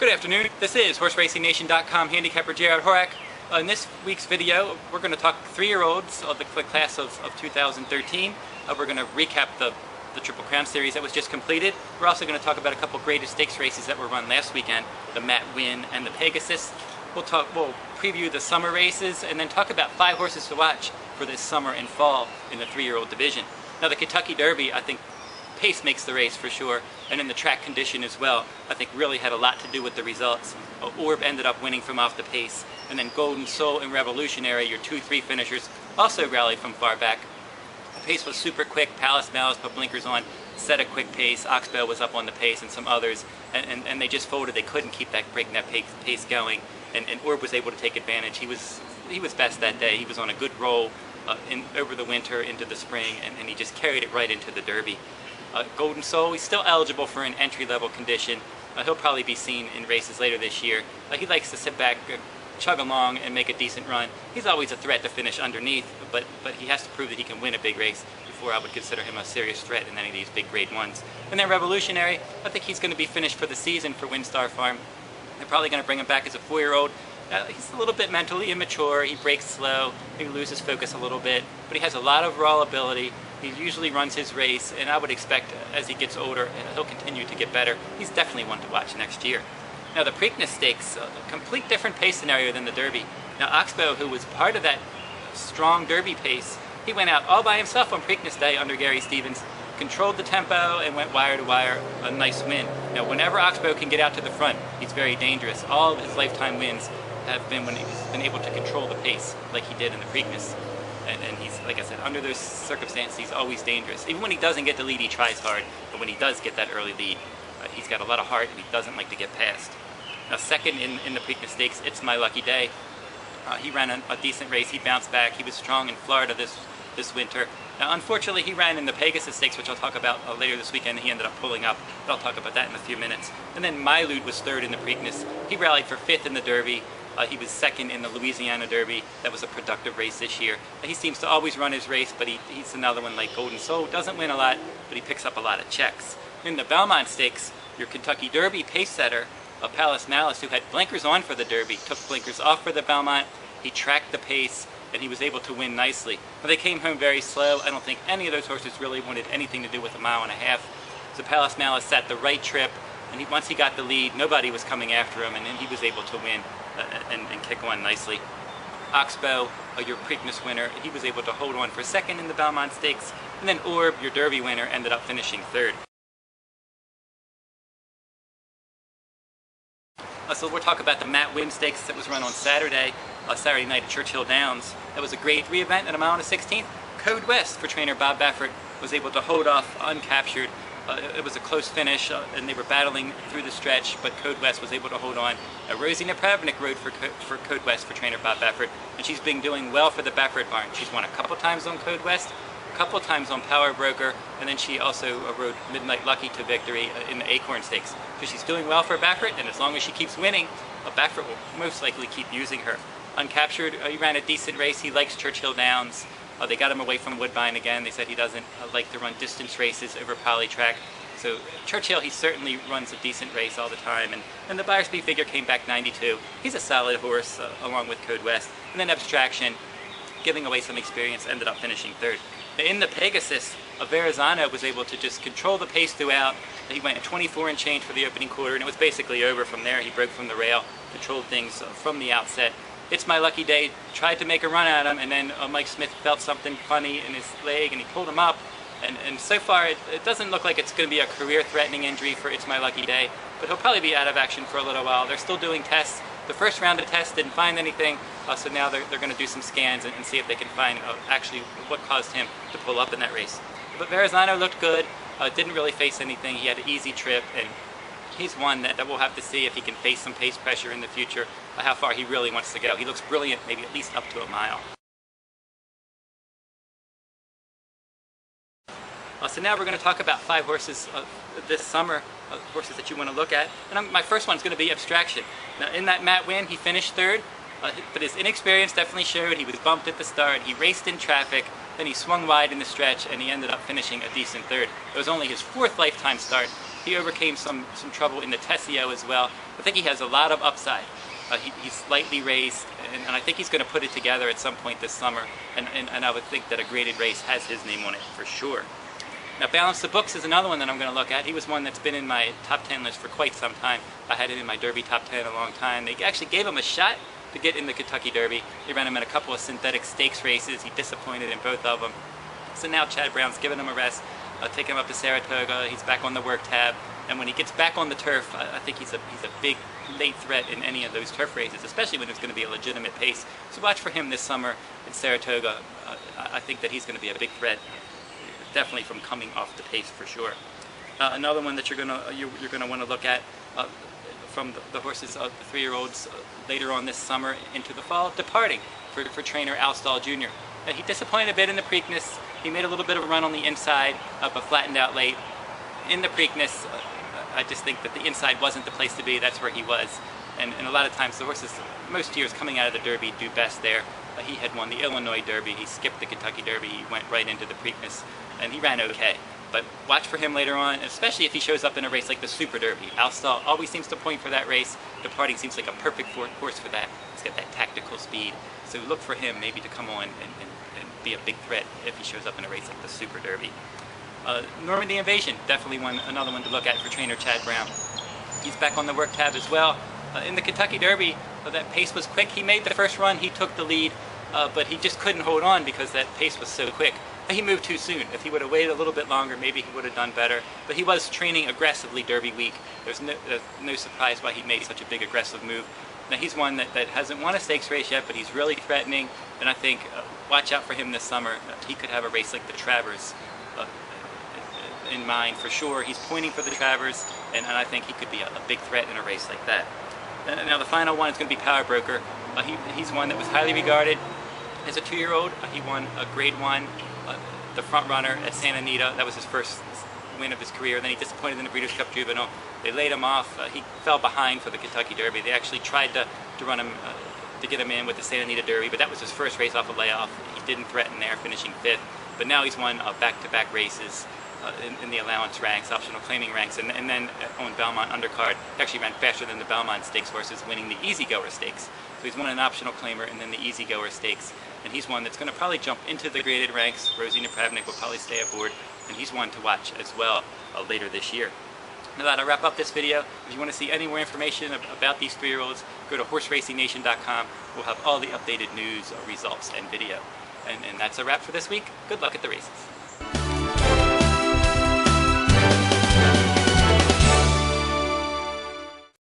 Good afternoon. This is HorseRacingNation.com handicapper Jared Horak. In this week's video, we're going to talk 3-year-olds of the class of 2013. We're going to recap the Triple Crown Series that was just completed. We're also going to talk about a couple greatest stakes races that were run last weekend, the Matt Winn and the Pegasus. We'll preview the summer races and then talk about 5 horses to watch for this summer and fall in the 3-year-old division. Now the Kentucky Derby, I think pace makes the race for sure, and then the track condition as well, I think really had a lot to do with the results. Orb ended up winning from off the pace, and then Golden Soul and Revolutionary, your 2-3 finishers, also rallied from far back. The pace was super quick. Malice put blinkers on, set a quick pace. Oxbow was up on the pace and some others, and they just folded. They couldn't keep that pace going, and Orb was able to take advantage. He was best that day. He was on a good roll over the winter into the spring, and he just carried it right into the Derby. Golden Soul, he's still eligible for an entry-level condition. He'll probably be seen in races later this year. He likes to sit back, chug along, and make a decent run. He's always a threat to finish underneath, but he has to prove that he can win a big race before I would consider him a serious threat in any of these big grade ones. And then Revolutionary, I think he's going to be finished for the season for Windstar Farm. They're probably going to bring him back as a 4-year-old. He's a little bit mentally immature, he breaks slow, he loses focus a little bit, but he has a lot of raw ability. He usually runs his race, and I would expect as he gets older, he'll continue to get better. He's definitely one to watch next year. Now the Preakness Stakes, a complete different pace scenario than the Derby. Now Oxbow, who was part of that strong Derby pace, he went out all by himself on Preakness Day under Gary Stevens, controlled the tempo, and went wire to wire, a nice win. Now whenever Oxbow can get out to the front, he's very dangerous. All of his lifetime wins have been when he's been able to control the pace, like he did in the Preakness. And he's, like I said, under those circumstances, he's always dangerous. Even when he doesn't get the lead, he tries hard. But when he does get that early lead, he's got a lot of heart, and he doesn't like to get past. Now, second in the Preakness Stakes, It's My Lucky Day. He ran a decent race. He bounced back. He was strong in Florida this winter. Now, unfortunately, he ran in the Pegasus Stakes, which I'll talk about later this weekend. He ended up pulling up. But I'll talk about that in a few minutes. And then Malice was third in the Preakness. He rallied for 5th in the Derby. He was second in the Louisiana Derby. That was a productive race this year. He seems to always run his race, but he's another one like Golden Soul. Doesn't win a lot, but he picks up a lot of checks. In the Belmont Stakes, your Kentucky Derby pace setter, Malice, who had blinkers on for the Derby, took blinkers off for the Belmont. He tracked the pace, and he was able to win nicely. But they came home very slow. I don't think any of those horses really wanted anything to do with a 1.5 miles. So Malice sat the right trip, and once he got the lead, nobody was coming after him, and then he was able to win and kick on nicely. Oxbow, your Preakness winner, he was able to hold on for 2nd in the Belmont Stakes, and then Orb, your Derby winner, ended up finishing 3rd. So we'll talk about the Matt Winn Stakes that was run on Saturday night at Churchill Downs. That was a grade 3 event at 1 16th. Code West for trainer Bob Baffert was able to hold off uncaptured. It was a close finish, and they were battling through the stretch, but Code West was able to hold on. Rosie Napravnik rode for Code West for trainer Bob Baffert, and she's been doing well for the Baffert barn. She's won a couple times on Code West, a couple times on Powerbroker, and then she also rode Midnight Lucky to victory in the Acorn Stakes. So she's doing well for Baffert, and as long as she keeps winning, Baffert will most likely keep using her. Uncaptured, he ran a decent race. He likes Churchill Downs. They got him away from Woodbine again. They said he doesn't like to run distance races over poly track. So Churchill, he certainly runs a decent race all the time. And the buyer speed figure came back 92. He's a solid horse along with Code West. And then Abstraction, giving away some experience, ended up finishing 3rd. In the Pegasus, Verrazano was able to just control the pace throughout. He went 24 and change for the opening quarter, and it was basically over from there. He broke from the rail, controlled things from the outset. It's My Lucky Day tried to make a run at him, and then Mike Smith felt something funny in his leg, and he pulled him up. And so far, it doesn't look like it's going to be a career-threatening injury for It's My Lucky Day, but he'll probably be out of action for a little while. They're still doing tests. The first round of tests didn't find anything, so now they're going to do some scans and see if they can find actually what caused him to pull up in that race. But Verrazano looked good, didn't really face anything. He had an easy trip, and he's one that we'll have to see if he can face some pace pressure in the future, how far he really wants to go. He looks brilliant, maybe at least up to 1 mile. So now we're going to talk about 5 horses this summer, horses that you want to look at. And my first one's going to be Abstraction. Now in that Matt Winn, he finished 3rd, but his inexperience definitely showed. He was bumped at the start, he raced in traffic, then he swung wide in the stretch, and he ended up finishing a decent 3rd. It was only his 4th lifetime start. He overcame some trouble in the Tessio as well. I think he has a lot of upside. He's slightly raised, and I think he's going to put it together at some point this summer, and I would think that a graded race has his name on it for sure. Now, Balance the Books is another one that I'm going to look at. He was one that's been in my top 10 list for quite some time. I had him in my Derby top 10 a long time. They actually gave him a shot to get in the Kentucky Derby. They ran him in a couple of synthetic stakes races. He disappointed in both of them. So now Chad Brown's giving him a rest, taking him up to Saratoga. He's back on the work tab. And when he gets back on the turf, I think he's a big late threat in any of those turf races, especially when it's going to be a legitimate pace. So watch for him this summer in Saratoga. I think that he's going to be a big threat, definitely from coming off the pace for sure. Another one that you're going to want to look at from the horses of the 3-year-olds later on this summer into the fall, Departing for trainer Al Stall Jr. He disappointed a bit in the Preakness. He made a little bit of a run on the inside, but flattened out late. In the Preakness, I just think that the inside wasn't the place to be. That's where he was. And a lot of times the horses, most years coming out of the Derby, do best there. He had won the Illinois Derby. He skipped the Kentucky Derby. He went right into the Preakness, and he ran okay. But watch for him later on, especially if he shows up in a race like the Super Derby. Al Stall always seems to point for that race. Departing seems like a perfect horse for that. He's got that tactical speed. So look for him maybe to come on and be a big threat if he shows up in a race like the Super Derby. Normandy Invasion, definitely another one to look at for trainer Chad Brown. He's back on the work tab as well. In the Kentucky Derby, that pace was quick. He made the first run, he took the lead, but he just couldn't hold on because that pace was so quick. He moved too soon. If he would have waited a little bit longer, maybe he would have done better. But he was training aggressively Derby week. There's no surprise why he made such a big aggressive move. Now he's one that hasn't won a stakes race yet, but he's really threatening, and I think watch out for him this summer. He could have a race like the Travers in mind for sure. He's pointing for the Travers, and I think he could be a big threat in a race like that. Now the final one is going to be Powerbroker. He's one that was highly regarded as a 2-year-old. He won a Grade 1, the front runner at Santa Anita. That was his first win of his career. Then he disappointed in the Breeders' Cup Juvenile. They laid him off. He fell behind for the Kentucky Derby. They actually tried to run him to get him in with the Santa Anita Derby, but that was his first race off a layoff. He didn't threaten there, finishing 5th. But now he's won back-to-back races in the allowance ranks, optional claiming ranks, and then on Belmont undercard. He actually ran faster than the Belmont Stakes horses, winning the Easy Goer Stakes. So he's won an optional claimer and then the Easy Goer Stakes. And he's one that's going to probably jump into the graded ranks. Rosie Napravnik will probably stay aboard, and he's one to watch as well later this year. Now that'll wrap up this video. If you want to see any more information about these 3-year-olds, go to horseracingNation.com. We'll have all the updated news, results, and video. And that's a wrap for this week. Good luck at the races.